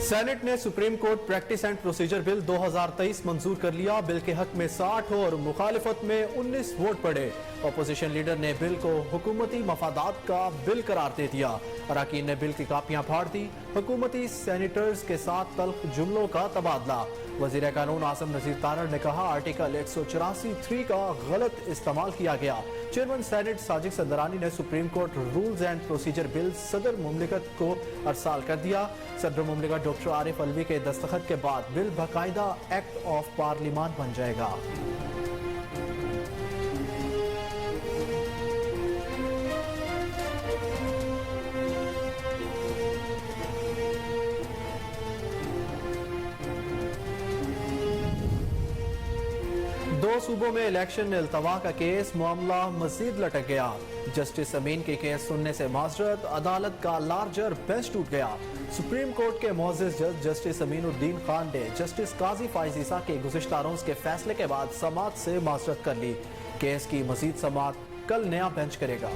Senate ने supreme court practice and procedure bill 2023 मंजूर कर लिया। बिल के हक में 60 और मुखालिफत में 19 वोट पड़े। अपोजिशन लीडर ने बिल को हुकूमती मफादात का बिल करार दे दिया। अरकान ने बिल की कापियां फाड़ दी। हुकूमती सेनेटर्स के साथ तल्ख जुमलों का तबादला। वजीर कानून आसिम नजीर तारड़ ने कहा आर्टिकल 184(3) का गलत इस्तेमाल किया गया। चेयरमैन सेनेट साजिद सदरानी ने supreme court rules and procedure bill सदर मुमलिकत को अरसाल कर दिया। सदर मुमलिकत डॉक्टर आरिफ अलवी के दस्तखत के बाद बिल बाकायदा एक्ट ऑफ पार्लियामेंट बन जाएगा। दो सूबों में इलेक्शन इल्तवा का केस मामला मजीद लटक गया। जस्टिस अमीन के केस सुनने से माजरत, अदालत का लार्जर बेंच टूट गया। सुप्रीम कोर्ट के मुअज़्ज़िज़ जज जस्टिस अमीनुद्दीन खान ने जस्टिस काजी फाइज़ ईसा के गुज़िश्ता रोज़ के फैसले के बाद समाअत से माजरत कर ली। केस की मजीद समाअत कल नया बेंच करेगा।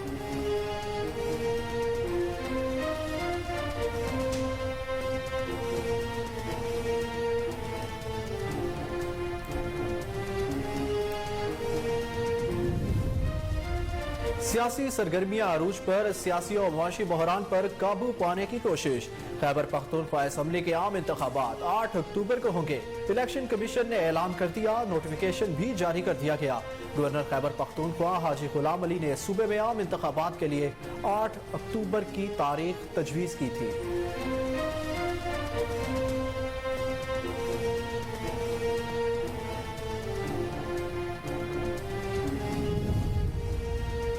सियासी सरगर्मियां अरूज पर, सियासी और मुआशी बहरान पर काबू पाने की कोशिश। खैबर पख्तूनख्वा असम्बली के आम इंतखाबात 8 अक्टूबर को होंगे। इलेक्शन कमीशन ने ऐलान कर दिया, नोटिफिकेशन भी जारी कर दिया गया। गवर्नर खैबर पख्तूनख्वा हाजी गुलाम अली ने सूबे में आम इंतखाबात के लिए 8 अक्टूबर की तारीख तजवीज़ की थी।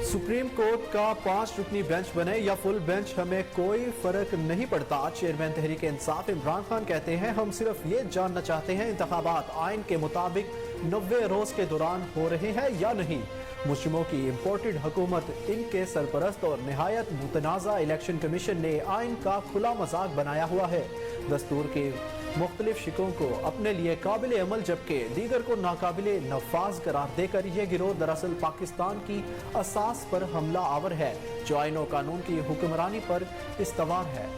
सुप्रीम कोर्ट का 5 रुकनी बेंच बने या फुल बेंच, हमें कोई फर्क नहीं पड़ता। चेयरमैन तहरीक इंसाफ इमरान खान कहते हैं हम सिर्फ ये जानना चाहते हैं इंतखाबात आइन के मुताबिक 90 रोज के दौरान हो रहे हैं या नहीं। मुस्लिमों की इम्पोर्टेड हुकूमत, इनके सरपरस्त और निहायत मुतनाज़ा इलेक्शन कमीशन ने आइन का खुला मजाक बनाया हुआ है। दस्तूर के मुख्तलिफ शिकों को अपने लिए काबिल अमल जबकि दीगर को नाकाबिले नफाज करार देकर यह गिरोह दरअसल पाकिस्तान की असास पर हमला आवर है जो आइन और कानून की हुक्मरानी पर इस्तवार है।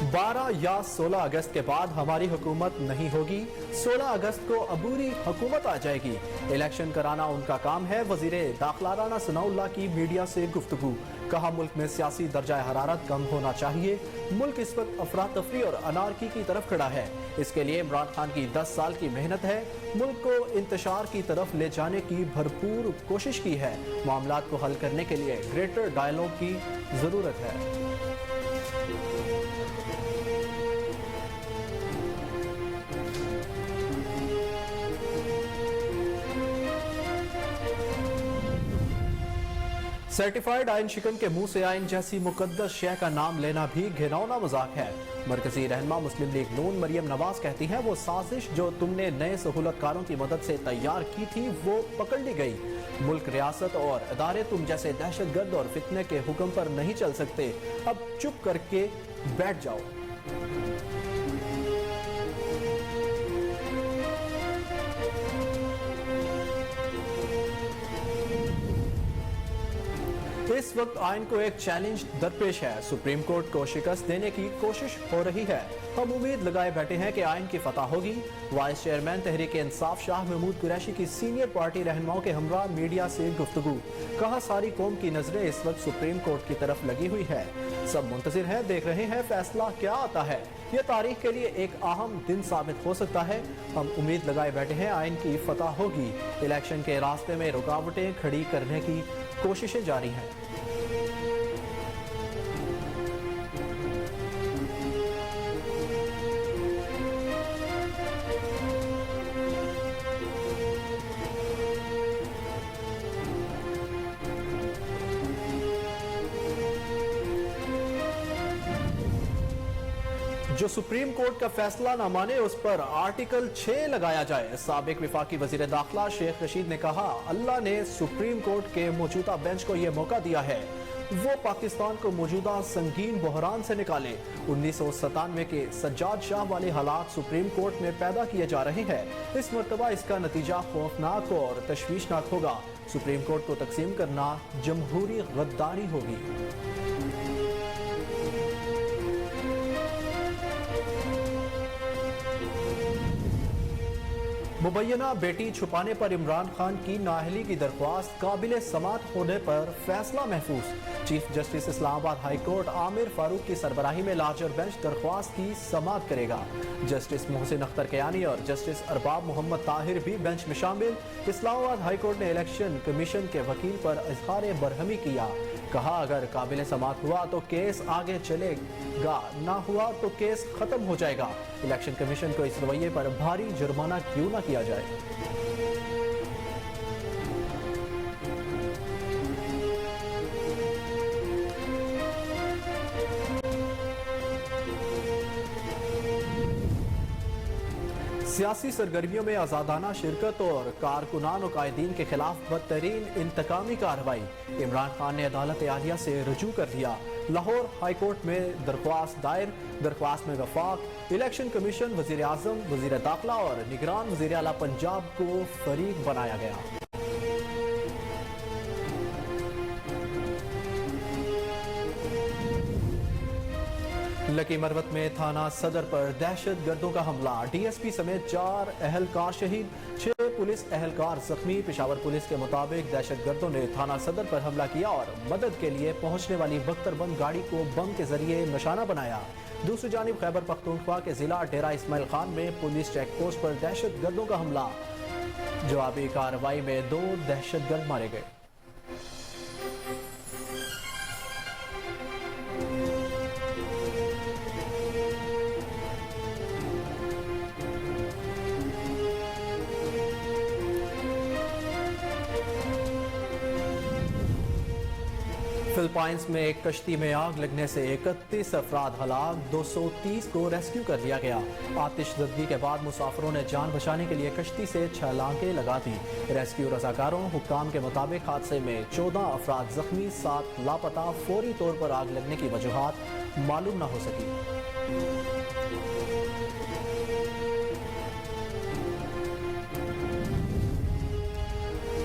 12 या 16 अगस्त के बाद हमारी हुकूमत नहीं होगी। 16 अगस्त को अबूरी हुकूमत आ जाएगी। इलेक्शन कराना उनका काम है। वजीर दाखिला राना सनाउल्लाह की मीडिया से गुफ्तगू। कहा मुल्क में सियासी दर्जा हरारत कम होना चाहिए। मुल्क इस वक्त अफरा तफरी और अनारकी की तरफ खड़ा है। इसके लिए इमरान खान की 10 साल की मेहनत है। मुल्क को इंतशार की तरफ ले जाने की भरपूर कोशिश की है। मामलात को हल करने के लिए ग्रेटर डायलॉग की जरूरत है। सर्टिफाइड आइन शिकन के मुंह से आइन जैसी मुकद्दस शय का नाम लेना भी घिनौना मजाक है। मरकजी रहनुमा मुस्लिम लीग नून मरियम नवाज कहती हैं वो साजिश जो तुमने नए सहूलतकारों की मदद से तैयार की थी वो पकड़ ली गई। मुल्क, रियासत और इदारे तुम जैसे दहशतगर्द और फितने के हुक्म पर नहीं चल सकते। अब चुप करके बैठ जाओ। इस वक्त आइन को एक चैलेंज दरपेश है। सुप्रीम कोर्ट को शिकस्त देने की कोशिश हो रही है। हम उम्मीद लगाए बैठे हैं कि आइन की फतह होगी। वाइस चेयरमैन तहरीक इंसाफ शाह महमूद कुरैशी की सीनियर पार्टी रहनुमाओं के हमरा मीडिया से गुफ्तगू। कहा सारी कौम की नजरें इस वक्त सुप्रीम कोर्ट की तरफ लगी हुई है। सब मुंतजिर हैं, देख रहे हैं फैसला क्या आता है। यह तारीख के लिए एक अहम दिन साबित हो सकता है। हम उम्मीद लगाए बैठे हैं आइन की फतह होगी। इलेक्शन के रास्ते में रुकावटें खड़ी करने की कोशिशें जारी हैं। जो सुप्रीम कोर्ट का फैसला न माने उस पर आर्टिकल 6 लगाया जाए। साबिक विफाकी वजीर दाखिला शेख रशीद ने कहा अल्लाह ने सुप्रीम कोर्ट के मौजूदा बेंच को यह मौका दिया है। वो पाकिस्तान को मौजूदा संगीन बहरान से निकाले। 1997 के सज्जाद शाह वाले हालात सुप्रीम कोर्ट में पैदा किए जा रहे हैं। इस मरतबा इसका नतीजा खौफनाक और तशवीशनाक होगा। सुप्रीम कोर्ट को तकसीम करना जमहूरी गद्दारी होगी। मुबैना बेटी छुपाने पर इमरान खान की नाअहली की दरख्वास्त काबिल समात होने पर फैसला महफूज। Chief justice Islamabad high court Aamir Farooq की सरबराही में लार्जर बेंच दरख्वास्त की समात करेगा। जस्टिस मोहसिन अख्तर कयानी और जस्टिस अरबाब मोहम्मद ताहिर भी बेंच में शामिल। इस्लामाबाद हाई कोर्ट ने इलेक्शन कमीशन के वकील पर इजहार बरहमी किया। कहा अगर काबिल समात हुआ तो केस आगे चलेगा, ना हुआ तो केस खत्म हो जाएगा। इलेक्शन कमीशन को इस रवैये पर भारी जुर्माना क्यों ना किया जाए। सियासी सरगर्मियों में आजादाना शिरकत और कारकुनान और कायदीन के खिलाफ बदतरीन इंतकामी कार्रवाई। इमरान खान ने अदालत आलिया से रुजू कर दिया। लाहौर हाई कोर्ट में दरख्वास्त दायर। दरख्वास्त में वफाक, इलेक्शन कमीशन, वजीर आजम, वजीर दाखिला और निगरान वजीर आला पंजाब को फरीक बनाया गया। लकी मरवत में थाना सदर पर दहशत गर्दों का हमला। डीएसपी समेत 4 अहलकार शहीद, 6 पुलिस अहलकार जख्मी। पेशावर पुलिस के मुताबिक दहशत गर्दों ने थाना सदर पर हमला किया और मदद के लिए पहुंचने वाली बख्तरबंद गाड़ी को बम के जरिए निशाना बनाया। दूसरी जानिब खैबर पख्तूनख्वा के जिला डेरा इस्माइल खान में पुलिस चेक पोस्ट पर दहशत गर्दों का हमला। जवाबी कार्रवाई में 2 दहशत गर्द मारे गए। फिलिपाइंस में एक कश्ती में आग लगने से 31 अफराद हलाक, 230 को रेस्क्यू कर लिया गया। आतिशज़दगी के बाद मुसाफिरों ने जान बचाने के लिए कश्ती से छलांगें लगा दी। रेस्क्यू रज़ाकारों हुक्काम के मुताबिक हादसे में 14 अफराद जख्मी, 7 लापता। फौरी तौर पर आग लगने की वजूहात मालूम न हो सकी।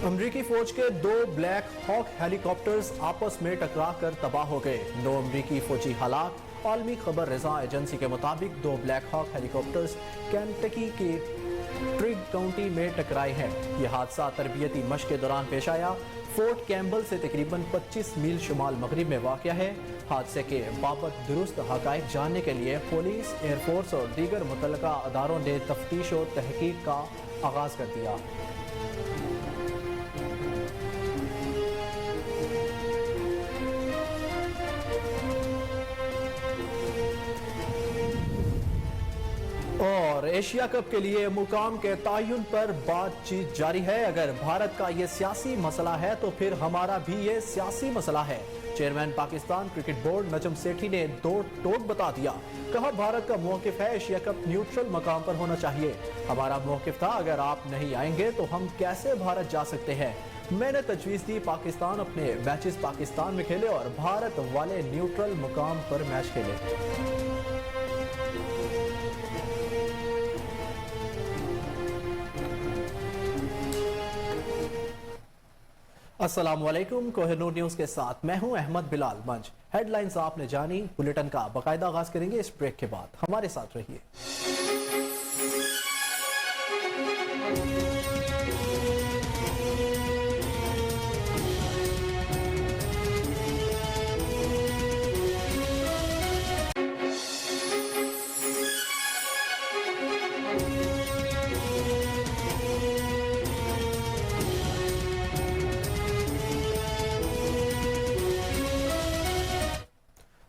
अमरीकी फौज के 2 ब्लैक हॉक हेलीकॉप्टर्स आपस में टकरा कर तबाह हो गए। 9 अमरीकी फौजी हलाक। आलमी खबर रज़ा एजेंसी के मुताबिक 2 ब्लैक हॉक हेलीकॉप्टर्स केंटकी के ट्रिग काउंटी में टकराए हैं। यह हादसा तरबियती मश्क के दौरान पेश आया। फोर्ट कैम्बल से तकरीबन 25 मील शुमाल मगरिब में वाक़या है। हादसे के बाबत दुरुस्त हक़ाइक़ जानने के लिए पुलिस, एयरफोर्स और दीगर मुतल्लिका अदारों ने तफ्तीश और तहकीक का आगाज कर दिया। और एशिया कप के लिए मुकाम के तयन पर बातचीत जारी है। अगर भारत का ये सियासी मसला है तो फिर हमारा भी ये सियासी मसला है। Chairman Pakistan cricket board Najam Sethi ने दो टोक बता दिया। कहा भारत का मौकिफ है एशिया कप न्यूट्रल मकाम पर होना चाहिए। हमारा मौकिफ था अगर आप नहीं आएंगे तो हम कैसे भारत जा सकते हैं। मैंने तजवीज़ दी पाकिस्तान अपने मैचेस पाकिस्तान में खेले और भारत वाले न्यूट्रल मुकाम पर मैच खेले। अस्सलामुअलैकुम, कोहिनूर न्यूज के साथ मैं हूं अहमद बिलाल मंच। हेडलाइंस आपने जानी, बुलेटिन का बाकायदा आगाज करेंगे इस ब्रेक के बाद। हमारे साथ रहिए।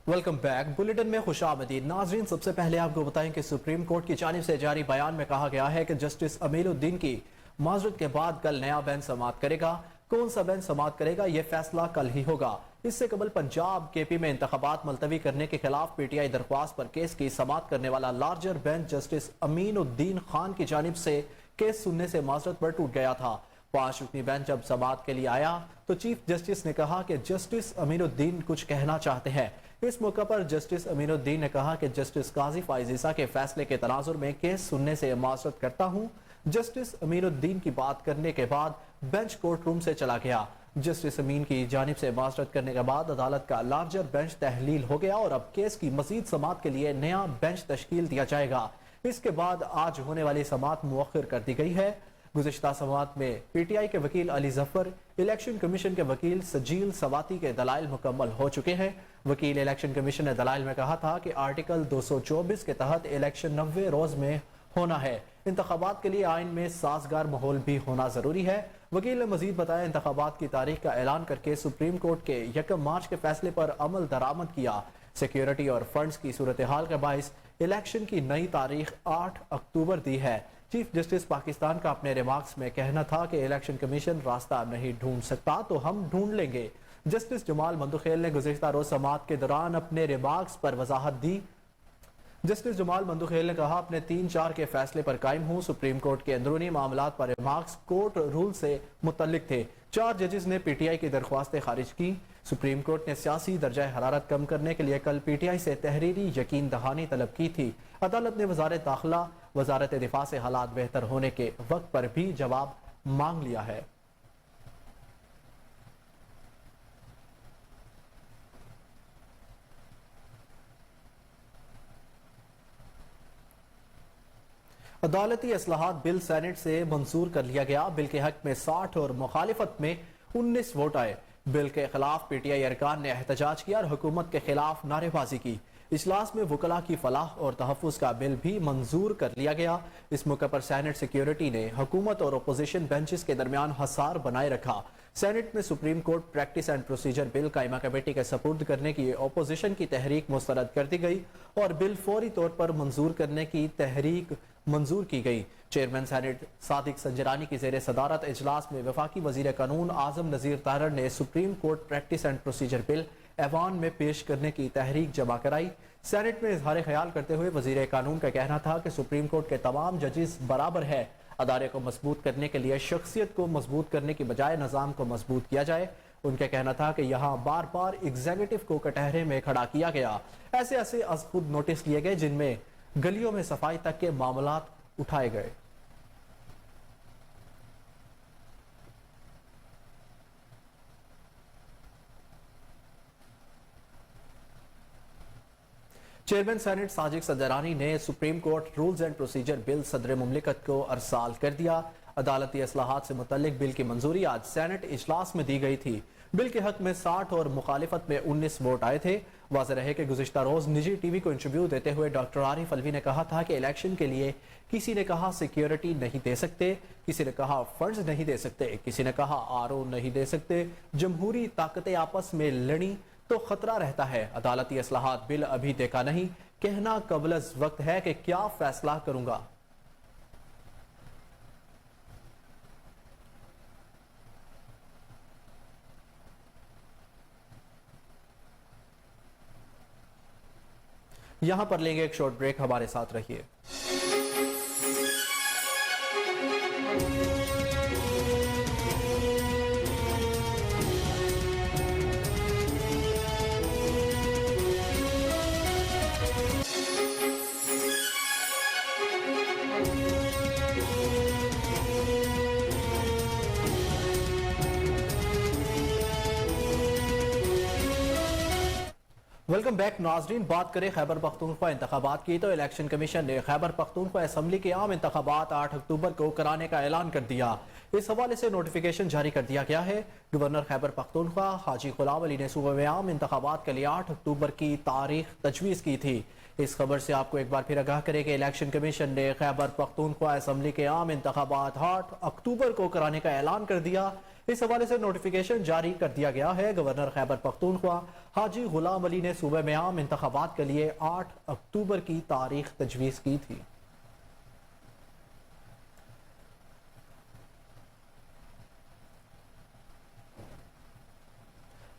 Welcome back. बुलेटिन में खुशामदीद। नाजरीन, सबसे पहले आपको बताएं कि सुप्रीम कोर्ट की जानिब से जारी बयान में कहा गया है कि जस्टिस अमीनुद्दीन की माजरत के बाद कल नया बेंच समाअत करेगा। कौन सा बेंच समाअत करेगा यह फैसला कल ही होगा। इससे कबल पंजाब केपी में इंतखाबात मुलतवी करने के खिलाफ पीटीआई दरख्वास्त पर केस की समाअत करने वाला larger bench justice Aminuddin Khan की जानिब से केस सुनने से माजरत पर टूट गया था। 5 रुकनी बेंच जब समाअत के लिए आया तो चीफ जस्टिस ने कहा कि जस्टिस अमीनुद्दीन कुछ कहना चाहते हैं। इस मौके पर जस्टिस अमीनुद्दीन ने कहा कि जस्टिस काजी फाइज ईसा के फैसले के तनाजुर में केस सुनने से माजरत करता हूँ। जस्टिस अमीनुद्दीन की बात करने के बाद बेंच कोर्ट रूम से चला गया। जस्टिस अमीन की जानिब से माजरत करने के बाद अदालत का लार्जर बेंच तहलील हो गया और अब केस की मजीद समाअत के लिए नया बेंच तश्कील दिया जाएगा। इसके बाद आज होने वाली समाअत मुअख्खर कर दी गई है। गुज़िश्ता समाअत में पीटीआई के वकील अली जफर, इलेक्शन कमीशन के वकील सजील सवाती के दलाइल मुकम्मल हो चुके हैं। वकील इलेक्शन कमीशन ने दलाइल में कहा था कि आर्टिकल 224 के तहत इलेक्शन 90 रोज में होना है। इंतखाबात के लिए आइन में साजगार माहौल भी होना जरूरी है। वकील ने मजीद बताया, इंतखाबात की तारीख का ऐलान करके सुप्रीम कोर्ट के 1 मार्च के फैसले पर अमल दरामद किया। सिक्योरिटी और फंड्स की सूरत हाल के बाइस इलेक्शन की नई तारीख 8 अक्टूबर दी है। चीफ जस्टिस पाकिस्तान का अपने रिमार्क्स में कहना था कि इलेक्शन कमीशन रास्ता नहीं ढूंढ सकता तो हम ढूंढ लेंगे। जस्टिस जमाल मंदुखेल ने गुज़िश्ता रोज समाअत के दौरान अपने रिमार्क्स पर वजाहत दी। जस्टिस जमाल मंदुखेल ने कहा, अपने 3-4 के फैसले पर कायम हूँ। सुप्रीम कोर्ट के अंदरूनी मामलात पर रिमार्क्स कोर्ट रूल से मुतल्लिक थे। 4 जजेस ने पीटीआई की दरख्वास्तें खारिज की। सुप्रीम कोर्ट ने सियासी दर्जा हरारत कम करने के लिए कल पीटीआई से तहरीरी यकीन दहानी तलब की थी। अदालत ने वजारत दाखिला, वजारत दिफा से हालात बेहतर होने के वक्त पर भी जवाब मांग लिया है। अदालती इस्लाहात बिल सेनेट से मंजूर कर लिया गया। बिल के हक में 60 और मुखालिफत में 19 वोट आए। बिल के खिलाफ पीटीआई अरकान ने एहतजाज किया और हुकूमत के खिलाफ नारेबाजी की। इजलास में वकला की फलाह और तहफ़्फ़ुज़ का बिल भी मंजूर कर लिया गया। इस मौके पर सेनेट सिक्योरिटी ने हुकूमत और अपोजिशन बेंचेस के दरमियान हसार बनाए रखा। सेनेट में supreme court practice and procedure bill कायमा कमेटी के सपुर्द करने की अपोजिशन की तहरीक मुस्तरद कर दी गई और बिल फौरी तौर पर मंजूर करने की तहरीक मंजूर की गई। चेयरमैन सेनेट सादिक संजरानी की जेर सदारत इजलास में वफाकी वजीर कानून आजम नजीर तारड़ ने supreme court practice and procedure bill ऐवान में पेश करने की तहरीक जमा कराई। सेनेट में इजहार ख्याल करते हुए वजीर कानून का कहना था कि सुप्रीम कोर्ट के तमाम जजेस बराबर है। अदारे को मजबूत करने के लिए शख्सियत को मजबूत करने की बजाय निज़ाम को मजबूत किया जाए। उनका कहना था कि यहाँ बार बार एग्जीक्यूटिव को कटहरे में खड़ा किया गया। ऐसे ऐसे अज खुद नोटिस लिए गए जिनमें गलियों में सफाई तक के मामलात उठाए गए। चेयरमैन सेनेट साजिद संजरानी ने supreme court rules and procedure bill सदर मुमलिकत को अरसाल कर दिया। अदालती इस्लाहात से मुतल्लिक बिल की मंजूरी आज सेनेट इजलास में दी गई थी। बिल के हक में 60 और मुखालिफत में 19 वोट आए थे। वाज़ेह रहे कि गुज़िश्ता रोज निजी टीवी को इंटरव्यू देते हुए डॉक्टर आरिफ अलवी ने कहा था कि इलेक्शन के लिए किसी ने कहा सिक्योरिटी नहीं दे सकते, किसी ने कहा फंड्स नहीं दे सकते, किसी ने कहा आरओ नहीं दे सकते। जमहूरी ताकतें आपस में लड़ी तो खतरा रहता है। अदालती इस्लाहात बिल अभी देखा नहीं, कहना कबलज वक्त है कि क्या फैसला करूंगा। यहां पर लेंगे एक शॉर्ट ब्रेक, हमारे साथ रहिए। वेलकम बैक नाजरीन। बात करें खैबर पख्तूनख्वा इंतखाबात की तो इलेक्शन कमीशन ने खैबर पख्तूनख्वा असम्बली के आम इंतखाबात 8 अक्टूबर को कराने का ऐलान कर दिया। इस हवाले से नोटिफिकेशन जारी कर दिया गया है। गवर्नर खैबर पख्तूनख्वा हाजी गुलाम अली ने सूबे में आम इंतखाबात के लिए 8 अक्टूबर की तारीख तजवीज़ की थी। इस खबर से आपको एक बार फिर आगाह करें कि इलेक्शन कमीशन ने खैबर पख्तूनख्वा असम्बली के आम इंतखाबात 8 अक्टूबर को कराने का ऐलान कर दिया। इस हवाले से नोटिफिकेशन जारी कर दिया गया है। गवर्नर खैबर पख्तूनख्वा हाजी गुलाम अली ने सूबे में आम इंतखाबात के लिए 8 अक्टूबर की तारीख तजवीज़ की थी।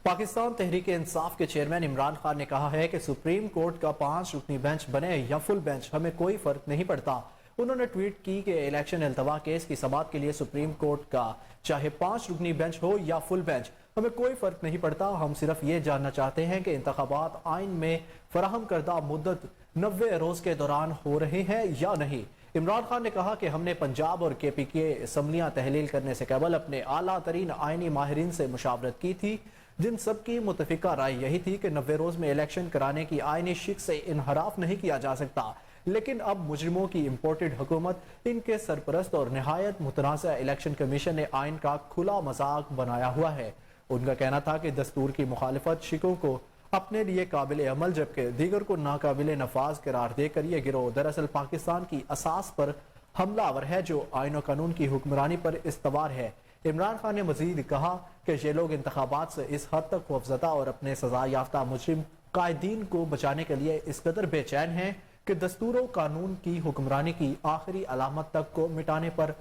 पाकिस्तान तहरीक इंसाफ के चेयरमैन इमरान खान ने कहा है कि सुप्रीम कोर्ट का 5 रुकनी बेंच बने या फुल बेंच, हमें कोई फर्क नहीं पड़ता। उन्होंने ट्वीट की कि इलेक्शन अल्तवा केस की समाअत के लिए सुप्रीम कोर्ट का चाहे 5 रुकनी बेंच हो या फुल बेंच, हमें कोई फर्क नहीं पड़ता। हम सिर्फ ये जानना चाहते हैं कि इंतखाबात आइन में फराहम करदा मुद्दत 90 रोज के दौरान हो रहे हैं या नहीं। इमरान खान ने कहा कि हमने पंजाब और KPK असम्बलियां तहलील करने से कबल अपने आला तरीन आइनी माहिरीन से मुशावरत की थी, जिन सबकी मुतफिका राय यही थी कि 90 रोज में इलेक्शन कराने की आइनी शिक से इनहराफ नहीं किया जा सकता। लेकिन अब मुजरिमों की इम्पोर्टेड हुकूमत, इनके सरपरस्त और निहायत मुतनाज़ा इलेक्शन कमीशन ने आइन का खुला मजाक बनाया हुआ है। उनका कहना था कि दस्तूर की मुखालिफत शिकों को अपने लिए काबिल अमल जबकि दीगर को नाकाबिल नफाज करार देकर यह गिरोह दरअसल पाकिस्तान की असास पर हमलावर है जो आइन और कानून की हुक्मरानी पर इस्तवार है। इमरान खान ने मजीद कहा कि ये लोग इंतखाबात से इस हद तक खौफजदा और अपने सजा याफ्ता मुजरिम कायदीन को बचाने के लिए इस कदर बेचैन हैं कि दस्तूर और कानून की हुक्मरानी की आखिरी अलामत तक को मिटाने पर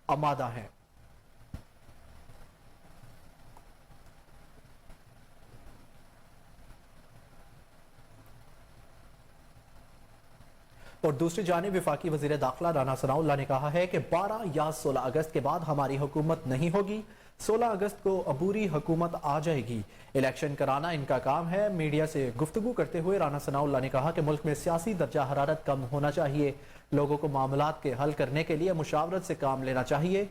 आमादा हैं। और दूसरी जानिब वफाकी वजीर दाखिला राना सनाउल्लाह ने कहा है कि 12 या 16 अगस्त के बाद हमारी हुकूमत नहीं होगी। 16 अगस्त को अबूरी हुकूमत आ जाएगी। इलेक्शन कराना इनका काम है। मीडिया से गुफ्तगू करते हुए राना सनाउल्लाह ने कहा कि मुल्क में सियासी दर्जा हरारत कम होना चाहिए। लोगों को मामलात के हल करने के लिए मुशावरत से काम लेना चाहिए।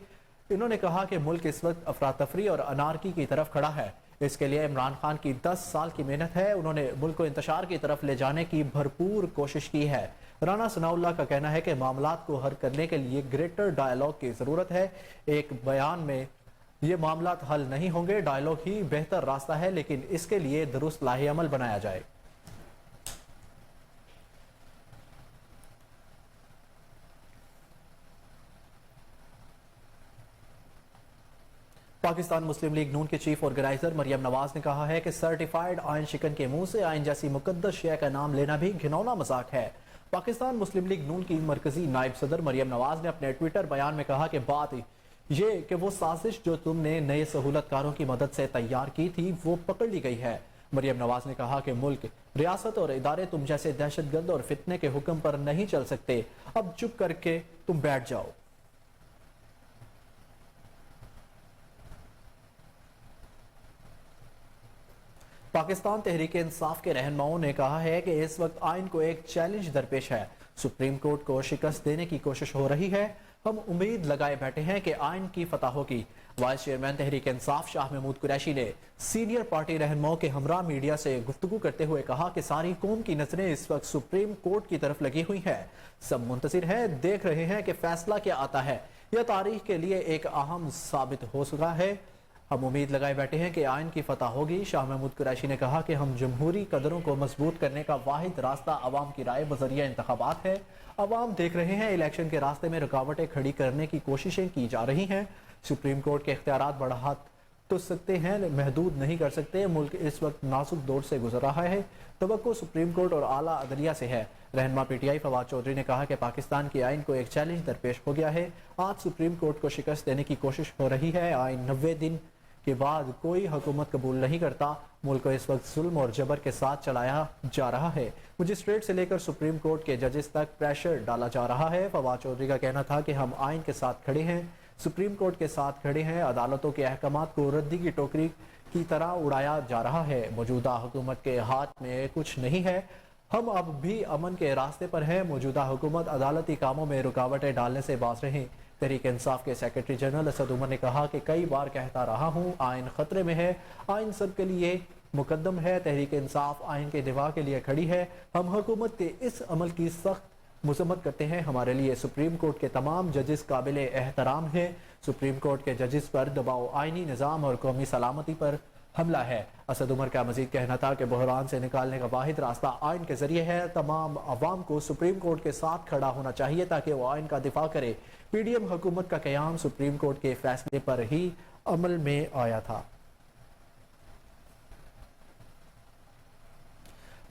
इन्होंने कहा कि मुल्क इस वक्त अफरा तफरी और अनारकी की तरफ खड़ा है। इसके लिए इमरान खान की 10 साल की मेहनत है। उन्होंने मुल्क को इंतशार की तरफ ले जाने की भरपूर कोशिश की है। राना सनाउल्लाह का कहना है कि मामलात को हल करने के लिए ग्रेटर डायलॉग की जरूरत है। एक बयान में ये मामलात हल नहीं होंगे, डायलॉग ही बेहतर रास्ता है, लेकिन इसके लिए दुरुस्त लाहे अमल बनाया जाए। पाकिस्तान मुस्लिम लीग नून के चीफ ऑर्गेनाइजर मरियम नवाज ने कहा है कि सर्टिफाइड आइन शिकन के मुंह से आइन जैसी मुकद्दस शय का नाम लेना भी घिनौना मजाक है। पाकिस्तान मुस्लिम लीग नून की मरकजी नायब सदर मरियम नवाज ने अपने ट्विटर बयान में कहा कि बात ये कि वो साजिश जो तुमने नए सहूलतकारों की मदद से तैयार की थी वो पकड़ ली गई है। मरियम नवाज ने कहा कि मुल्क, रियासत और इदारे तुम जैसे दहशतगर्द और फितने के हुक्म पर नहीं चल सकते। अब चुप करके तुम बैठ जाओ। पाकिस्तान तहरीक इंसाफ के रहनुमाओं ने कहा है कि इस वक्त आइन को एक चैलेंज दरपेश है। सुप्रीम कोर्ट को शिकस्त देने की कोशिश हो रही है। हम उम्मीद लगाए बैठे हैं कि आइन की फतह होगी। वाइस चेयरमैन तहरीक इंसाफ शाह महमूद कुरैशी ने सीनियर पार्टी रहनुमाओं के हमरा मीडिया से गुफ्तगू करते हुए कहा कि सारी कौम की नजरें इस वक्त सुप्रीम कोर्ट की तरफ लगी हुई हैं। सब मुंतजिर हैं, देख रहे हैं कि फैसला क्या आता है। यह तारीख के लिए एक अहम साबित हो चुका है। हम उम्मीद लगाए बैठे हैं कि आइन की फतह होगी। शाह महमूद कुरैशी ने कहा कि हम जमहूरी कदरों को मजबूत करने का वाहिद रास्ता अवाम की राय बजरिया इंतखाबात है। अवाम देख रहे हैं, इलेक्शन के रास्ते में रुकावटें खड़ी करने की कोशिशें की जा रही हैं। सुप्रीम कोर्ट के इख्तियारात बढ़ा तो सकते हैं, महदूद नहीं कर सकते। मुल्क इस वक्त नाजुक दौर से गुजर रहा है। तवक्को सुप्रीम कोर्ट और आला अदलिया से है। रहनुमा PTI फवाद चौधरी ने कहा कि पाकिस्तान की आइन को एक चैलेंज दरपेश हो गया है। आज सुप्रीम कोर्ट को शिकस्त देने की कोशिश हो रही है। आइन 90 दिन के बाद कोई हुकूमत कबूल नहीं करता। मुल्क को इस वक्त जुल्म और जबर के साथ चलाया जा रहा है। मजिस्ट्रेट से लेकर सुप्रीम कोर्ट के जजेस तक प्रेशर डाला जा रहा है। फवाद चौधरी का कहना था कि हम आइन के साथ खड़े हैं, सुप्रीम कोर्ट के साथ खड़े हैं। अदालतों के अहकामात को रद्दी की टोकरी की तरह उड़ाया जा रहा है। मौजूदा हुकूमत के हाथ में कुछ नहीं है। हम अब भी अमन के रास्ते पर हैं। मौजूदा हुकूमत अदालती कामों में रुकावटें डालने से बाज रहें। तहरीक इंसाफ के सेक्रेटरी जनरल असद उमर ने कहा कि कई बार कहता रहा हूँ, आइन खतरे में है। आइन सब के लिए मुकद्दम है। तहरीक इंसाफ आइन के दिफा के लिए खड़ी है। हम हुकूमत के इस अमल की सख्त मजम्मत करते हैं। हमारे लिए सुप्रीम कोर्ट के तमाम जजेस काबिल एहतराम हैं। सुप्रीम कोर्ट के जजेस पर दबाव आइनी निज़ाम और कौमी सलामती पर हमला है। असद उमर का मजीद कहना था कि बहरान से निकालने का वाहिद रास्ता आइन के जरिए है। तमाम अवाम को सुप्रीम कोर्ट के साथ खड़ा होना चाहिए ताकि वो आइन का दिफा करे। PDM हुकूमत का क़याम सुप्रीम कोर्ट के फैसले पर ही अमल में आया था।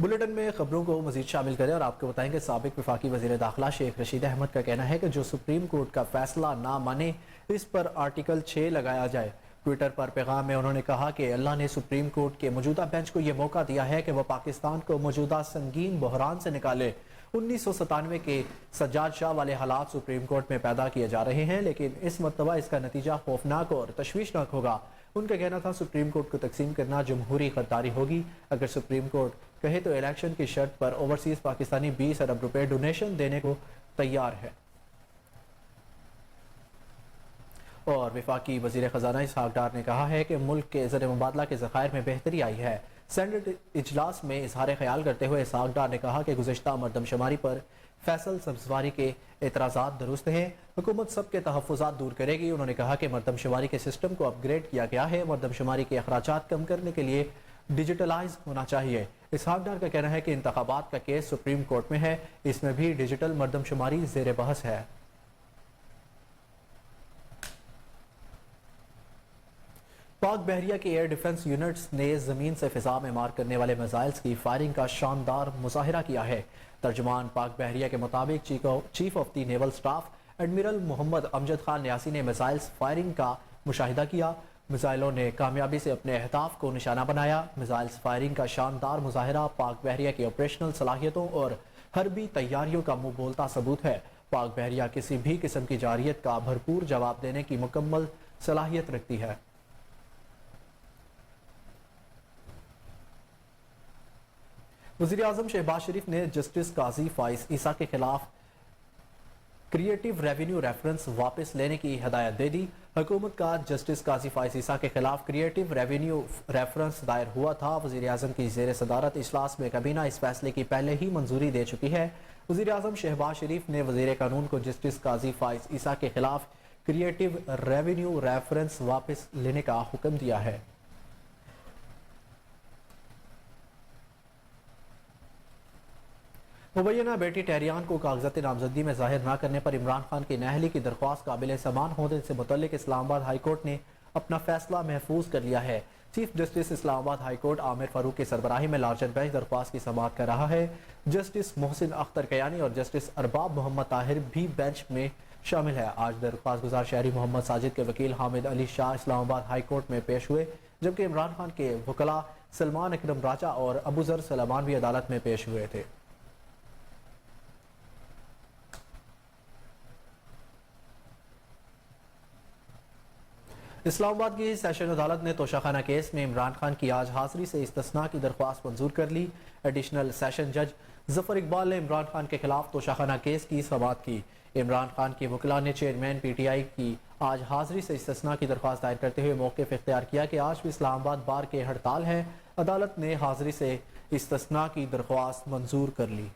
बुलेटिन में खबरों को मजीद शामिल करें और आपको बताएंगे साबिक वफाकी वजीर दाखिला शेख रशीद अहमद का कहना है कि जो सुप्रीम कोर्ट का फैसला ना माने, इस पर आर्टिकल 6 लगाया जाए। ट्विटर पर पैगाम में उन्होंने कहा कि अल्लाह ने सुप्रीम कोर्ट के मौजूदा बेंच को यह मौका दिया है कि वह पाकिस्तान को मौजूदा संगीन बहरान से निकाले। 1997 के सज्जाद शाह वाले हालात सुप्रीम कोर्ट में पैदा किए जा रहे हैं, लेकिन इस मर्तबा इसका नतीजा खौफनाक और तशवीशनाक होगा। उनका कहना था सुप्रीम कोर्ट को तकसीम करना जमहूरी गद्दारी होगी। अगर सुप्रीम कोर्ट कहे तो इलेक्शन की शर्त पर ओवरसीज पाकिस्तानी 20 अरब रुपए डोनेशन देने को तैयार है। और वफाकी वजीर खजाना इसहाक डार ने कहा है कि मुल्क के ज़र मुबादला के ज़खायर में बेहतरी आई है। सेनेट इजलास में इजहार ख्याल करते हुए इसहाक डार ने कहा कि गुज़श्ता मरदमशुमारी पर फैसल सब्जवारी के एतराज़ात दुरुस्त हैं, हुकूमत सबके तहफ़्फ़ुज़ात दूर करेगी। उन्होंने कहा कि मरदमशुमारी के सिस्टम को अपग्रेड किया गया है, मरदमशुमारी के अखराजात कम करने के लिए डिजिटलाइज होना चाहिए। इसहाक डार का कहना है कि इंतखाबात का केस सुप्रीम कोर्ट में है, इसमें भी डिजिटल मरदमशुमारी ज़ेर बहस है। पाक बहरिया के एयर डिफेंस यूनिट्स ने जमीन से फिजा में मार करने वाले मिसाइल्स की फायरिंग का शानदार मुजाहिरा किया है। तर्जुमान पाक बहरिया के मुताबिक chief of the naval staff admiral Mohammad Amjad Khan Niazi ने मिसाइल्स फायरिंग का मुशाहिदा किया। मिसाइलों ने कामयाबी से अपने अहदाफ को निशाना बनाया। मिसाइल्स फायरिंग का शानदार मुजाहिरा पाक बहरिया की ऑपरेशनल सलाहियतों और हरबी तैयारियों का मुंह बोलता सबूत है। पाक बहरिया किसी भी किस्म की जारियत का भरपूर जवाब देने की मुकम्मल सलाहियत रखती है। वज़ीर-ए-आज़म शहबाज शरीफ ने जस्टिस काजी फाइज ईसा के खिलाफ क्रिएटिव रेवेन्यू रेफरेंस वापस लेने की हिदायत दे दी। हुकूमत का जस्टिस काजी फाइज ईसा के खिलाफ क्रिएटिव रेवेन्यू रेफरेंस दायर हुआ था। वज़ीर-ए-आज़म की ज़ेर सदारत इजलास में काबीना इस फैसले की पहले ही मंजूरी दे चुकी है। वज़ीर-ए-आज़म शहबाज शरीफ ने वज़ीर कानून को जस्टिस काजी फाइज ईसा के खिलाफ क्रिएटिव रेवेन्यू रेफरेंस वापस लेने का हुक्म दिया है। मुबैना बेटी टहरियान को कागजात नामजदगी में जाहिर न करने पर इमरान खान की नाअहली की दरख्वास्त काबिल समान होने से मुतल्लिक इस्लामाबाद हाई कोर्ट ने अपना फैसला महफूज कर लिया है। Chief justice Islamabad high court Aamir Farooq की सरबराही में लार्जर बेंच दरख्वास्त की समाअत कर रहा है। जस्टिस मोहसिन अख्तर कयानी और जस्टिस अरबाब मोहम्मद ताहिर भी बेंच में शामिल है। आज दरख्वास्त गुजार शहरी मोहम्मद साजिद के वकील हामिद अली शाह इस्लामाबाद हाई कोर्ट में पेश हुए, जबकि इमरान खान के वकला सलमान अकरम राजा और अबूजर सलमान भी अदालत में पेश हुए थे। इस्लामाबाद की सेशन अदालत ने तोशाखाना केस में इमरान खान की आज हाजिरी से इस्तिस्ना की दरख्वास्त मंजूर कर ली। एडिशनल सेशन जज जफर इकबाल ने इमरान खान के खिलाफ तोशाखाना केस की समाअत की। इमरान खान के वकला ने चेयरमैन PTI की आज हाजिरी से इस्तिस्ना की दरख्वास्त दायर करते हुए मौक़िफ़ इख्तियार किया कि आज भी इस्लामाबाद बार के हड़ताल है। अदालत ने हाजिरी से इस्तिस्ना की दरख्वास्त मंजूर कर ली।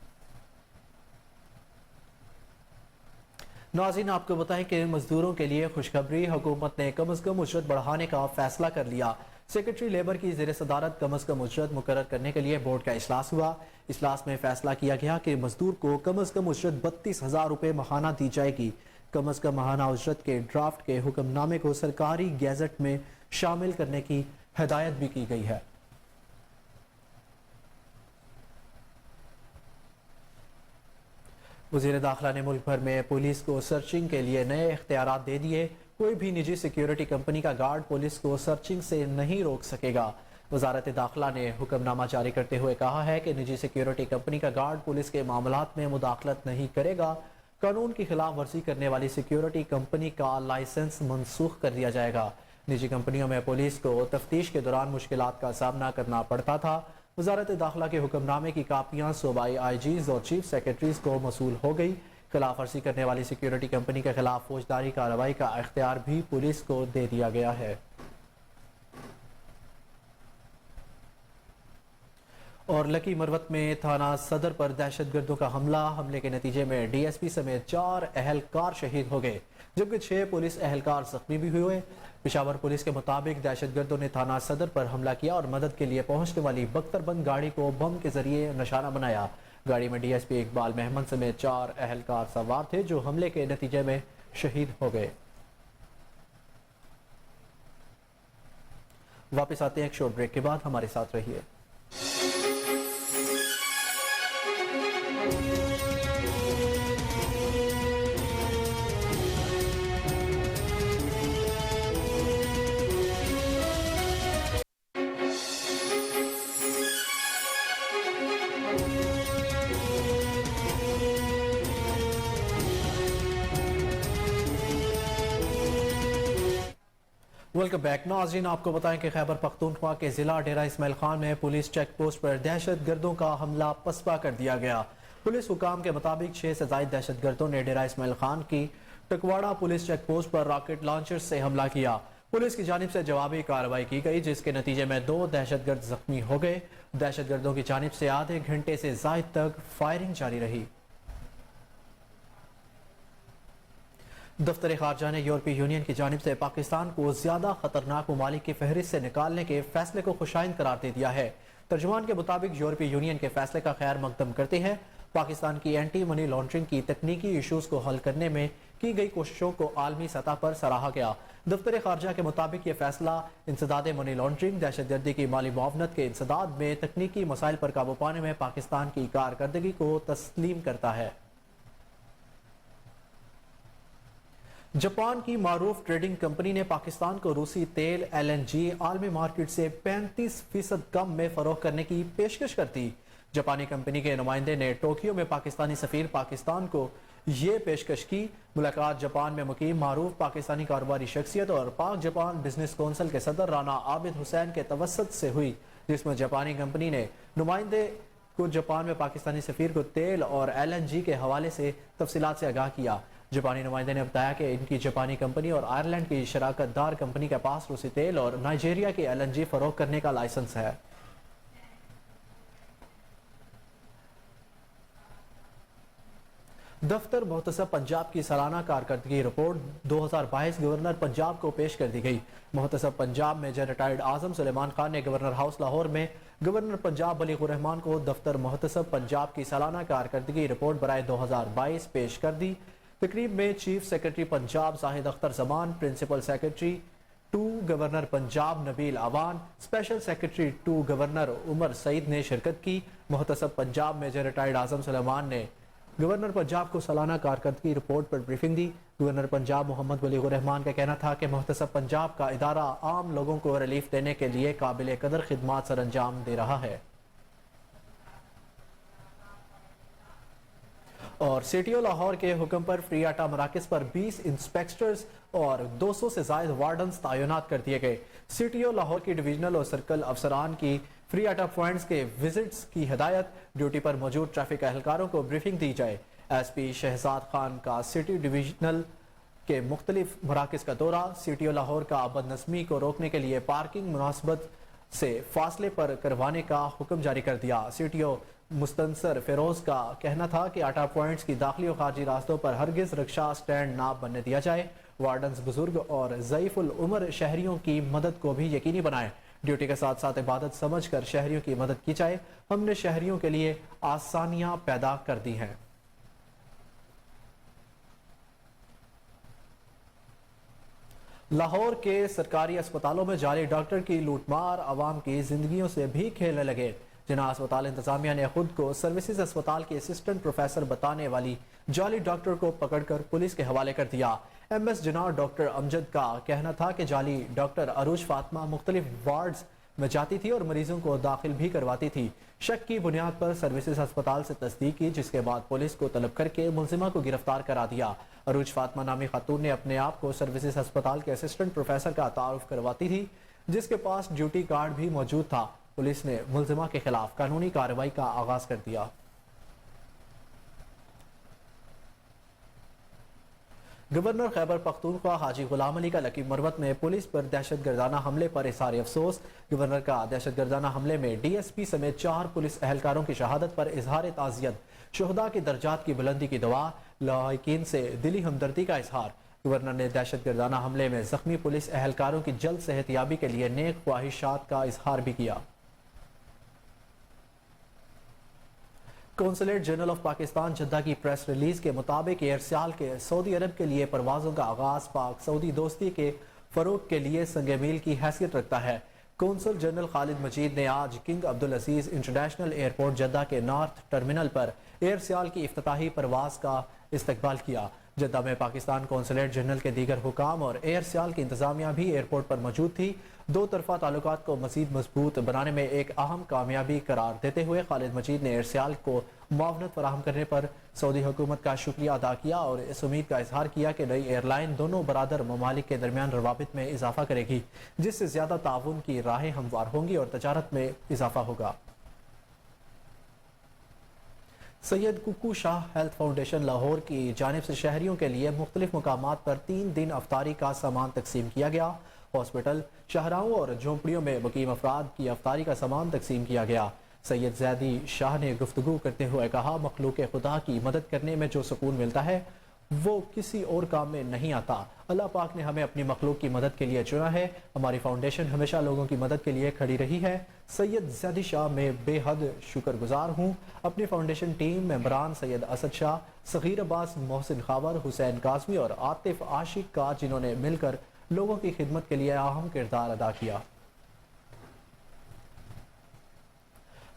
नाज़रीन, आपको बताएं कि मजदूरों के लिए खुशखबरी, हुकूमत ने कम अज़ कम उजरत बढ़ाने का फैसला कर लिया। सेक्रेटरी लेबर की ज़ेर सदारत कम अज़ कम उजरत मुकर्रर करने के लिए बोर्ड का इजलास हुआ। इजलास में फैसला किया गया कि मजदूर को कम अज़ कम उजरत 32,000 रुपये माहाना दी जाएगी। कम अज़ कम माहाना उजरत के ड्राफ्ट के हुक्मनामे को सरकारी गैजेट में शामिल करने की हिदायत भी की गई है। वज़ीर दाखिला ने मुल्क भर में पुलिस को सर्चिंग के लिए नए इख्तियारात दे दिए। कोई भी निजी सिक्योरिटी कंपनी का गार्ड पुलिस को सर्चिंग से नहीं रोक सकेगा। वजारत दाखिला ने हुक्मनामा जारी करते हुए कहा है कि निजी सिक्योरिटी कंपनी का गार्ड पुलिस के मामलात में मुदाखलत नहीं करेगा। कानून की खिलाफ वर्जी करने वाली सिक्योरिटी कंपनी का लाइसेंस मनसूख कर दिया जाएगा। निजी कंपनियों में पुलिस को तफ्तीश के दौरान मुश्किलात का सामना करना पड़ता था। वजारत दाखिला के हुक्मनामे की कापियां सूबाई IGs और चीफ सेक्रेटरीज को मसूल हो गई। खिलाफ वर्जी करने वाली सिक्योरिटी कंपनी के खिलाफ फौजदारी कार्रवाई का इख्तियार भी पुलिस को दे दिया गया है। और लकी मरवत में थाना सदर पर दहशतगर्दों का हमले के नतीजे में DSP समेत 4 अहलकार शहीद हो गए, जबकि 6 पुलिस अहलकार जख्मी भी हुए। पेशावर पुलिस के मुताबिक दहशतगर्दों ने थाना सदर पर हमला किया और मदद के लिए पहुंचने वाली बख्तरबंद गाड़ी को बम के जरिए निशाना बनाया। गाड़ी में DSP इकबाल महमद समेत 4 अहलकार सवार थे, जो हमले के नतीजे में शहीद हो गए। वापस आते हैं एक शॉर्ट ब्रेक के बाद, हमारे साथ रहिए। वेलकम बैक नाज़रीन, आपको बताएं कि खैबर पख्तूनख्वा के जिला डेरा इस्माइल खान में पुलिस चेक पोस्ट पर दहशत गर्दों का हमला पसपा कर दिया गया। पुलिस हुकाम के मुताबिक 6 से ज़ायद दहशत गर्दों ने डेरा इस्माइल खान की टकवाड़ा पुलिस चेक पोस्ट पर रॉकेट लॉन्चर से हमला किया। पुलिस की जानिब से जवाबी कार्रवाई की गई, जिसके नतीजे में 2 दहशतगर्द जख्मी हो गए। दहशतगर्दों की जानिब से आधे घंटे से ज़ायद तक फायरिंग जारी रही। दफ्तर खारजा ने यूरोपीय यूनियन की जानिब से पाकिस्तान को ज्यादा खतरनाक ममालिक की फहरिस्त से निकालने के फैसले को खुशाइंद करार दे दिया है। तर्जुमान के मुताबिक यूरोपीय यूनियन के फैसले का खैर मकदम करते हैं। पाकिस्तान की एंटी मनी लॉन्ड्रिंग की तकनीकी इशूज को हल करने में की गई कोशिशों को आलमी सतह पर सराहा गया। दफ्तर खारजा के मुताबिक ये फैसला इंसदाद मनी लॉन्ड्रिंग, दहशतगर्दी की माली मुआवनत के इंसदाद में तकनीकी मसाइल पर काबू पाने में पाकिस्तान की कारकर्दगी को तस्लीम करता है। जापान की मारूफ ट्रेडिंग कंपनी ने पाकिस्तान को रूसी तेल LNG आलमी मार्केट से 35% कम में फरोख्त करने की पेशकश कर दी। जापानी कंपनी के नुमाइंदे ने टोक्यो में पाकिस्तानी सफीर पाकिस्तान को ये पेशकश की। मुलाकात जापान में मुकीम मारूफ पाकिस्तानी कारोबारी शख्सियत और पाक जापान बिजनेस कौंसिल के सदर राना आबिद हुसैन के तवसत से हुई, जिसमें जापानी कंपनी ने नुमाइंदे को जापान में पाकिस्तानी सफीर को तेल और LNG के हवाले से तफसीलात से आगाह किया। जापानी नुमाइंदे ने बताया कि इनकी जापानी कंपनी और आयरलैंड की शराकत दार कंपनी के पास रूसी तेल और नाइजीरिया की LNG फरोख्त करने का लाइसेंस है। दफ्तर मुहतसब पंजाब की सालाना कारकर्दगी रिपोर्ट 2022 गवर्नर पंजाब को पेश कर दी गई। मुहतसब पंजाब मेजर रिटायर्ड आजम सुलेमान खान ने गवर्नर हाउस लाहौर में गवर्नर पंजाब बलीगुर रहमान को दफ्तर मुहतसब पंजाब की सालाना कारकर्दगी रिपोर्ट बराए 2022 पेश कर दी। तकरीब में chief secretary Punjab Zahid Akhtar Zaman, principal secretary 2 governor Punjab Nabeel Awan, special secretary 2 governor Umar Saeed ने शिरकत की। मुहतसब पंजाब मेजर रिटायर्ड आजम सुलेमान ने गवर्नर पंजाब को सालाना कारकर्दगी रिपोर्ट पर ब्रीफिंग दी। गवर्नर पंजाब मोहम्मद बलीगुर रहमान का कहना था कि मुहतसब पंजाब का इदारा आम लोगों को रिलीफ देने के लिए काबिल कदर खिदमात सर अंजाम दे रहा है। और CTO लाहौर के हुक्म पर फ्री आटा मराकज पर 20 इंस्पेक्टर्स और 200 से ज्यादा वार्डन्स तैनात कर दिए गए। CTO लाहौर की डिवीजनल और सर्कल अफसरान की फ्री आटा पॉइंट्स के विजिट्स की हिदायत, ड्यूटी पर मौजूद ट्रैफिक एहलकारों को ब्रीफिंग दी जाए। SP शहजाद खान का सिटी डिवीजनल के मुख्तलिफ मराकज का दौरा, CTO लाहौर का बदनज़मी को रोकने के लिए पार्किंग मुनासबत से फासले पर करवाने का हुक्म जारी कर दिया। CTO मुस्तनसर फिरोज का कहना था कि आटा पॉइंट्स की दाखिली और खारजी रास्तों पर हरगिज रिक्शा स्टैंड ना बनने दिया जाए। वार्डन्स बुजुर्ग और ज़ईफुल उम्र शहरियों की मदद को भी यकीनी बनाएं। ड्यूटी के साथ साथ इबादत समझकर शहरियों की मदद की जाए। हमने शहरियों के लिए आसानियां पैदा कर दी हैं। लाहौर के सरकारी अस्पतालों में जाली डॉक्टर की लूटमार आवाम की जिंदगियों से भी खेलने लगे। जिन्ना अस्पताल इंतजामिया ने खुद को सर्विसेज अस्पताल के असिस्टेंट प्रोफेसर बताने वाली जाली डॉक्टर को पकड़कर पुलिस के हवाले कर दिया। MS जिना डॉक्टर अमजद का कहना था कि जाली डॉक्टर अरूज फातिमा मुख्तलिफ वार्ड्स में जाती थी और मरीजों को दाखिल भी करवाती थी। शक की बुनियाद पर सर्विसेज अस्पताल से तस्दीक की, जिसके बाद पुलिस को तलब करके मुलजिमा को गिरफ्तार करा दिया। अरूज फातिमा नामी खातून ने अपने आप को सर्विसेज अस्पताल के असिस्टेंट प्रोफेसर का तारुफ करवाती थी, जिसके पास ड्यूटी कार्ड भी मौजूद था। पुलिस ने मुलजिमा के खिलाफ कानूनी कार्रवाई का आगाज कर दिया। गवर्नर खैबर पख्तूनख्वा हाजी गुलाम अली का लकी मरवत में पुलिस पर दहशत गर्दाना हमले पर इज़हार अफसोस। गवर्नर का दहशत गर्दाना हमले में DSP समेत 4 पुलिस एहलकारों की शहादत पर इजहार ताज़ियत, शुहदा के दर्जात की बुलंदी की दुआ, लाहिकीन से दिली हमदर्दी का इजहार। गवर्नर ने दहशत गर्दाना हमले में जख्मी पुलिस एहलकारों की जल्द सेहतयाबी के लिए नेक ख्वाहिशात का इजहार भी किया। Consulate general of Pakistan Jeddah की प्रेस रिलीज के मुताबिक एयरसेल के सऊदी अरब के लिए परवाजों का आगाज पाक सऊदी दोस्ती के फरोग के लिए संग मील की हैसियत रखता है। कौंसल जनरल खालिद मजीद ने आज किंग अब्दुल अजीज इंटरनेशनल एयरपोर्ट जद्दा के नॉर्थ टर्मिनल पर एयरसेल की इफ्तिताही परवाज का इस्तकबाल किया। जद्दा में पाकिस्तान कौंसलेट जनरल के दीगर हुकाम और एयर सियाल की इंतजामिया भी एयरपोर्ट पर मौजूद थी। दो तरफा ताल्लुकात को मजीद मजबूत बनाने में एक अहम कामयाबी करार देते हुए खालिद मजीद ने एयर सियाल को मुआवनत फराहम करने पर सऊदी हुकूमत का शुक्रिया अदा किया और इस उम्मीद का इजहार किया कि नई एयरलाइन दोनों बरादर ममालिक के दरमियान रवाबित में इजाफा करेगी, जिससे ज्यादा ताउन की राहें हमवार होंगी और तजारत में इजाफा होगा। सैयद कुकू शाह हेल्थ फाउंडेशन लाहौर की जानिब से शहरियों के लिए मुख्तलिफ मकामात पर 3 दिन अफ्तारी का सामान तकसीम किया गया। हॉस्पिटल, शाहराहों और झोंपड़ियों में मुकीम अफराद की अफ्तारी का सामान तकसीम किया गया। सैयद जैदी शाह ने गुफ्तगू करते हुए कहा, मखलूक खुदा की मदद करने में जो सुकून मिलता है वो किसी और काम में नहीं आता। अल्लाह पाक ने हमें अपनी मखलूक की मदद के लिए चुना है। हमारी फाउंडेशन हमेशा लोगों की मदद के लिए खड़ी रही है। सैयद जैदी शाह में बेहद शुक्रगुजार हूँ। अपनी फाउंडेशन टीम मेंबरान सैयद असद शाह, सगीर अब्बास, मोहसिन खावर, हुसैन काजमी और आतिफ आशिक का, जिन्होंने मिलकर लोगों की खिदमत के लिए अहम किरदार अदा किया।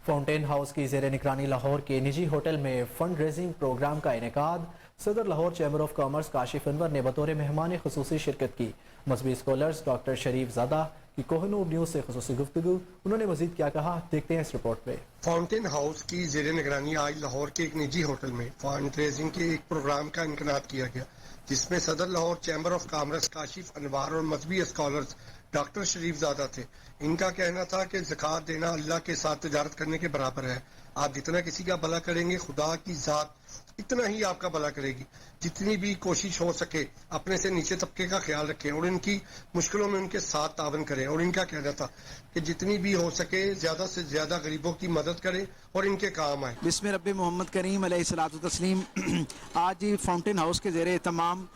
फाउंटेन हाउस की ज़ेरे निगरानी लाहौर के निजी होटल में फंड रेजिंग प्रोग्राम का इनेकाद। सदर Lahore chamber of commerce Kashif Anwar ने बतौर मेहमान खुसूसी शिरकत की। मजहबी स्कॉलर्स डॉक्टर शरीफ ज़ादा की कोहनूर न्यूज़ से खुसूसी गुफ्तगू। उन्होंने मजीद क्या कहा, देखते हैं इस रिपोर्ट में। फाउंटेन हाउस की ज़ेरे निगरानी आज लाहौर के एक निजी होटल में फंड रेजिंग के एक प्रोग्राम का इनेकाद किया गया, जिसमें सदर Lahore chamber of commerce Kashif Anwar और मजहबी स्कॉलर्स डॉक्टर शरीफ ज़ादा थे। इनका कहना था कि ज़कात देना अल्लाह के साथ तिजारत करने के बराबर है। आप जितना किसी का भला करेंगे, खुदा की ज़ात इतना ही आपका भला करेगी। जितनी भी कोशिश हो सके अपने से नीचे तबके का ख्याल रखें और इनकी मुश्किलों में उनके साथ तावन करें। और इनका कहना था कि जितनी भी हो सके ज़्यादा से ज़्यादा गरीबों की मदद करें और इनके काम आए। बिस्मिल्लाह रब्बी मोहम्मद करीम अलैहिस्सलातु तस्लीम। आज फाउंटेन हाउस के ज़ेरे तमाम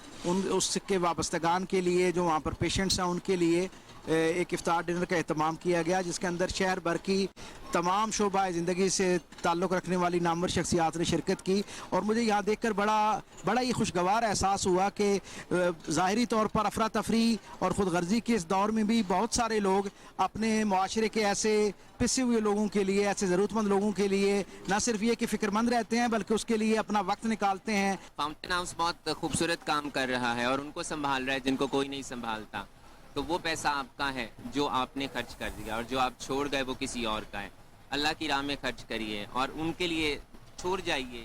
उसके वाबस्तगान के लिए जो वहाँ पर पेशेंट्स हैं उनके लिए एक इफ्तार डिनर का एहतमाम किया गया, जिसके अंदर शहर भर की तमाम शोबा ज़िंदगी से ताल्लुक़ रखने वाली नामवर शख्सियात ने शिरकत की। और मुझे यहाँ देखकर बड़ा ही खुशगवार एहसास हुआ कि ज़ाहिरी तौर पर अफरा तफरी और ख़ुद गर्जी के इस दौर में भी बहुत सारे लोग अपने मुआशरे के ऐसे पिसे हुए लोगों के लिए, ऐसे ज़रूरतमंद लोगों के लिए न सिर्फ ये कि फ़िक्रमंद रहते हैं बल्कि उसके लिए अपना वक्त निकालते हैं। फाउंटेन हाउस बहुत खूबसूरत काम कर रहा है और उनको संभाल रहा है जिनको कोई नहीं संभालता। तो वो पैसा आपका है जो आपने खर्च कर दिया और जो आप छोड़ गए वो किसी और का है। अल्लाह की राह में खर्च करिए और उनके लिए छोड़ जाइए।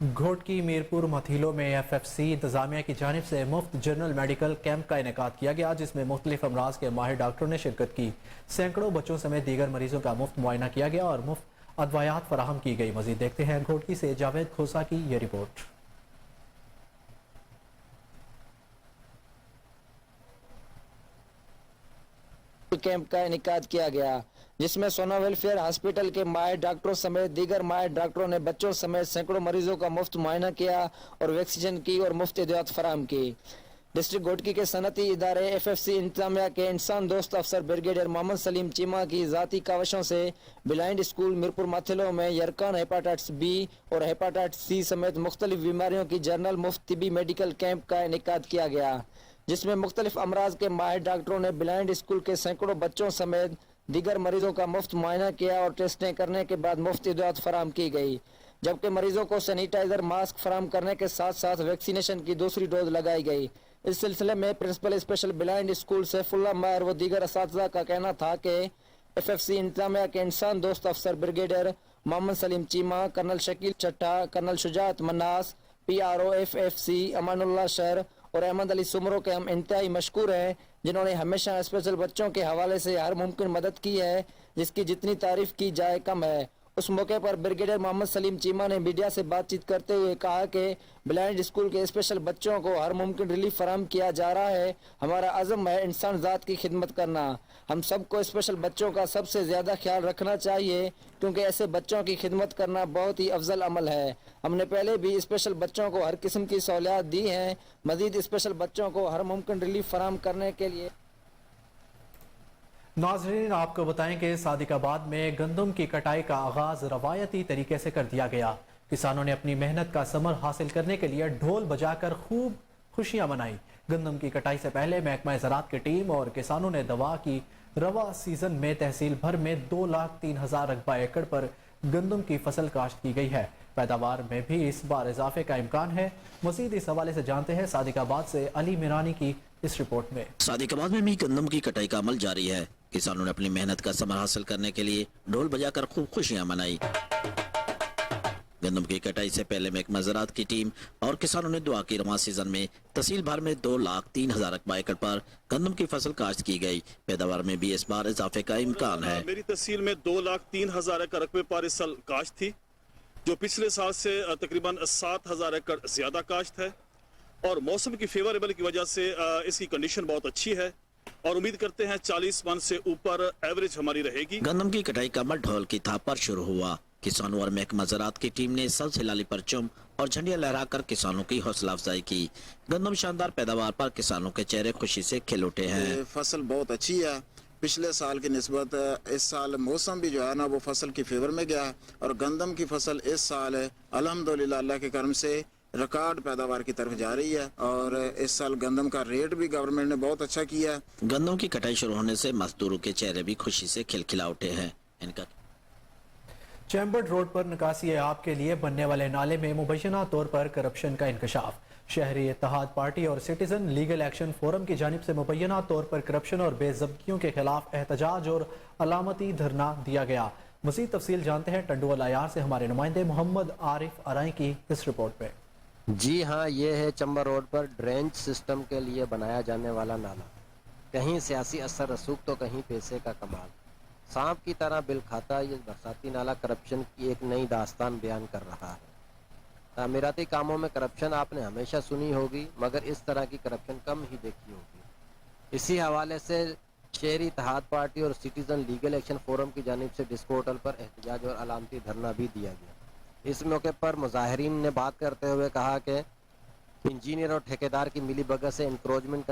घोटकी मीरपुर मथीलों में FFC इंतजामिया की जानिब से मुफ्त जनरल मेडिकल कैंप का इनेकाद किया गया, जिसमें मुख्तलिफ अमराज के माहिर डॉक्टरों ने शिरकत की। सैकड़ों बच्चों समेत दीगर मरीजों का मुफ्त मुआयना किया गया और मुफ्त अदवायात फराहम की गई। मजीद देखते हैं घोटकी से जावेद खोसा की ये रिपोर्ट। कैंप का इनेकाद किया गया, जिसमें सोना वेलफेयर हॉस्पिटल के माहिर डॉक्टरों समेत दीगर माहिर डॉक्टरों ने बच्चों समेत सैकड़ों मरीजों का मुफ्त मुआयना किया और वैक्सीनेशन की और मुफ्त अदवियात फराहम की। डिस्ट्रिक्ट घोटकी के सनती इदारे FFC इंतजामिया के इंसान दोस्त अफसर ब्रिगेडियर मोहम्मद सलीम चीमा की ज़ाती काविशों से ब्लाइंड स्कूल मीरपुर माथिलो में यरकान हेपाटाइटिस B और हेपाटाइटिस C समेत मुख्तलिफ बीमारियों की जनरल मुफ्त तिबी मेडिकल कैंप का इनेकाद किया गया, जिसमें मुख्तलिफ अमराज के माहिर डॉक्टरों ने ब्लाइंड स्कूल के सैकड़ों बच्चों समेत दीगर मरीजों का मुफ्त मुआयना किया और टेस्टें करने के बाद मुफ्त अदवियात फराहम की गई, जबकि मरीजों को सैनिटाइजर मास्क फराहम करने के साथ साथ वैक्सीनेशन की दूसरी डोज लगाई गई। इस सिलसिले में principal special blind school Saifullah Mahir व दीगर असातिज़ा का कहना था कि FFC इंतजामिया के इंसान दोस्त अफसर brigadier Mohammad Saleem Cheema, colonel Shakeel Chatta, colonel Shujaat Mannas, PRO FFC Amanullah शहर और अहमद अली सुमरो के हम इंतहाई मशकूर हैं, जिन्होंने हमेशा स्पेशल बच्चों के हवाले से हर मुमकिन मदद की है, जिसकी जितनी तारीफ की जाए कम है। उस मौके पर ब्रिगेडियर मोहम्मद सलीम चीमा ने मीडिया से बातचीत करते हुए कहा कि ब्लाइंड स्कूल के स्पेशल बच्चों को हर मुमकिन रिलीफ फराहम किया जा रहा है। हमारा अज़म है इंसान ज़ात की खिदमत करना। हम सबको स्पेशल बच्चों का सबसे ज़्यादा ख्याल रखना चाहिए, क्योंकि ऐसे बच्चों की खिदमत करना बहुत ही अफजल अमल है। हमने पहले भी स्पेशल बच्चों को हर किस्म की सहूलियात दी हैं। मजीद स्पेशल बच्चों को हर मुमकिन रिलीफ फराहम करने के लिए नाज़रीन, आपको बताएं कि सादिकाबाद में गंदम की कटाई का आगाज रवायती तरीके से कर दिया गया। किसानों ने अपनी मेहनत का समर हासिल करने के लिए ढोल बजाकर खूब खुशियां मनाई। गंदम की कटाई से पहले महकमा ज़राअत की टीम और किसानों ने दवा की रवा सीजन में तहसील भर में 2,03,000 रकबा एकड़ पर गंदम की फसल काश्त की गई है। پیداوار میں بھی اس بار اضافے کا امکان ہے۔ مزید اس حوالے سے جانتے ہیں صادق آباد سے علی میرانی کی اس رپورٹ میں۔ صادق آباد میں بھی گندم کی کٹائی کا عمل جاری ہے۔ کسانوں نے اپنی محنت کا ثمر حاصل کرنے کے لیے ڈھول بجا کر خوب خوشیاں منائی۔ گندم کی کٹائی سے پہلے محکمہ زراعت کی ٹیم اور کسانوں نے دعا کی۔ رواں سیزن میں تحصیل بھر میں 2,03,000 رقبہ ایکڑ پر گندم کی فصل کاشت کی گئی۔ پیداوار میں بھی اس بار اضافے کا امکان ہے۔ میری تحصیل میں 2,03,000 ایکڑ رقبے پر اس سال کاشت تھی، جو پچھلے سال سے تقریباً 7,000 ایکڑ زیادہ کاشت ہے، اور موسم کی فیوریبل کی وجہ سے اس کی کنڈیشن بہت اچھی ہے، اور امید کرتے ہیں 40 من سے اوپر ایوریج ہماری رہے گی۔ گندم کی کٹائی کا عمل ڈھول کی تھاپ پر شروع ہوا۔ کسانوں اور محکمہ زراعت کی ٹیم نے سبز ہلالی پرچم اور جھنڈیاں لہرا کر کسانوں کی حوصلہ افزائی کی۔ گندم شاندار پیداوار پر کسانوں کے چہرے خوشی سے کھل اٹھے ہیں۔ فصل بہت اچھی ہے، پچھلے سال کی نسبت اس سال موسم بھی جو ہے نا وہ فصل کی فیور میں گیا ہے، اور گندم کی فصل اس سال الحمدللہ اللہ کے کرم سے ریکارڈ پیداوار کی طرف جا رہی ہے، اور اس سال گندم کا ریٹ بھی گورنمنٹ نے بہت اچھا کیا ہے۔ گندم کی کٹائی شروع ہونے سے مزدوروں کے چہرے بھی خوشی سے کھلکھلا اٹھے ہیں۔ ان کا چیمبر روڈ پر نکاسی آب کے لیے بننے والے نالے میں مبینہ طور پر کرپشن کا انکشاف۔ شہری اتحاد پارٹی اور سٹیزن لیگل ایکشن فورم کی جانب سے مبینہ طور پر کرپشن اور بے ضابطگیوں کے خلاف احتجاج اور علامتی دھرنا دیا گیا۔ مزید تفصیل جانتے ہیں ٹنڈو العیار سے ہمارے نمائندے محمد عارف ارائی کی اس رپورٹ میں۔ جی ہاں، یہ ہے چمبر روڈ پر ڈرینج سسٹم کے لیے بنایا جانے والا نالا۔ کہیں سیاسی اثر رسوخ تو کہیں پیسے کا کمال۔ سانپ کی طرح بل کھاتا یہ برساتی نالا کرپشن کی ایک نئی داستان بیان کر رہا ہے۔ تعمیراتی کاموں میں کرپشن آپ نے ہمیشہ سنی ہوگی، مگر اس طرح کی کرپشن کم ہی دیکھی ہوگی۔ اسی حوالے سے شہری اتحاد پارٹی اور سٹیزن لیگل ایکشن فورم کی جانب سے ڈسکو ہوٹل پر احتجاج اور علامتی دھرنا بھی دیا گیا۔ اس موقع پر مظاہرین نے بات کرتے ہوئے کہا کہ انجینئر اور ٹھیکیدار کی ملی بھگت سے انکروچمنٹ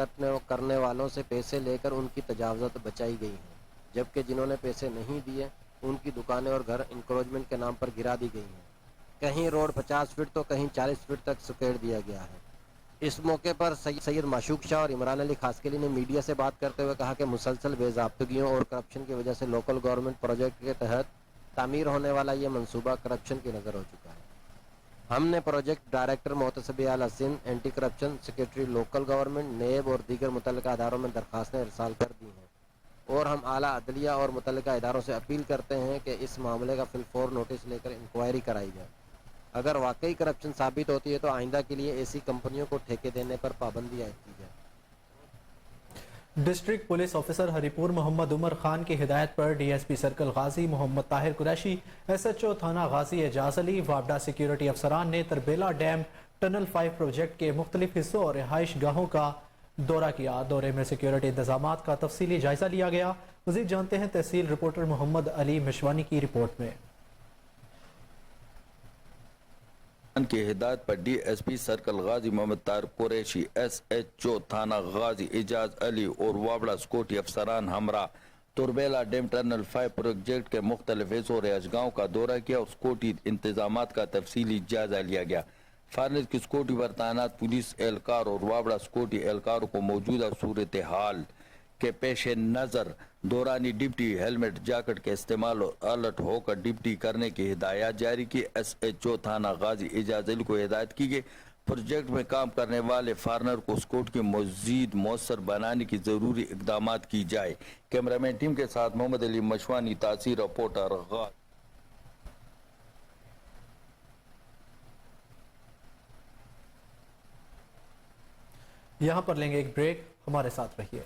کرنے والوں سے پیسے لے کر ان کی تجاوزات بچائی گئی ہیں، جبکہ جنہوں نے پیسے نہیں دیے ان کی دکانیں اور گھر انکروچمنٹ کے نام پر گرا دی گئی ہیں۔ کہیں روڈ 50 فٹ تو کہیں 40 فٹ تک سکیڑ دیا گیا ہے۔ اس موقع پر سید معشوق شاہ اور عمران علی خاسکلی نے میڈیا سے بات کرتے ہوئے کہا کہ مسلسل بے ضابطگیوں اور کرپشن کی وجہ سے لوکل گورنمنٹ پروجیکٹ کے تحت تعمیر ہونے والا یہ منصوبہ کرپشن کی نظر ہو چکا ہے۔ ہم نے پروجیکٹ ڈائریکٹر محتسب اعلیٰ Sindh, anti corruption secretary local government, NAB اور دیگر متعلقہ اداروں میں درخواستیں ارسال کر دی ہیں، اور ہم اعلیٰ عدلیہ اور متعلقہ اداروں سے اپیل کرتے ہیں کہ اس معاملے کا فی الفور نوٹس لے کر انکوائری کرائی جائے۔ اگر واقعی کرپشن ثابت ہوتی ہے تو آئندہ کے لیے ایسی کمپنیوں کو ٹھیکے دینے پر پابندی عائد کی جائے۔ ڈسٹرکٹ پولیس آفیسر ہری پور محمد عمر خان کی ہدایت پر D S P circle Ghazi Muhammad Tahir Qureshi, S H O تھانہ غازی اعجاز علی، وابڈا سیکیورٹی افسران نے تربیلا ڈیم ٹنل 5 پروجیکٹ کے مختلف حصوں اور رہائش گاہوں کا دورہ کیا۔ دورے میں سیکیورٹی انتظامات کا تفصیلی جائزہ لیا گیا۔ مزید جانتے ہیں تحصیل رپورٹر محمد علی مشوانی کی رپورٹ میں۔ کی ہدایت پر D S P circle Ghazi Muhammad Tahir Qureshi, S H O تھانہ غازی اعجاز علی اور وابڑا سیکورٹی افسران ہمراہ تربیلا ڈیم ٹنل 5 پروجیکٹ کے مختلف حصوں اور رہائش گاہوں کا دورہ کیا اور سیکورٹی انتظامات کا تفصیلی جائزہ لیا گیا۔ فارنس کی سیکورٹی پر تعینات پولیس اہلکار اور وابڑا سیکورٹی اہلکاروں کو موجودہ صورتحال کے پیش نظر دورانی ڈپٹی ہیلمٹ جیکٹ کے استعمال اور الرٹ ہو کر ڈپٹی کرنے کی ہدایات جاری کی۔ ایس ایچ او تھانہ غازی اعجاز علی کو ہدایت کی گئی پروجیکٹ میں کام کرنے والے فارنر کو سیکورٹی کی مزید مؤثر بنانے کی ضروری اقدامات کی جائے۔ کیمرامین ٹیم کے ساتھ محمد علی مشوانی، تاثیر رپورٹر غازی۔ یہاں پر لیں گے ایک بریک، ہمارے ساتھ رہیے۔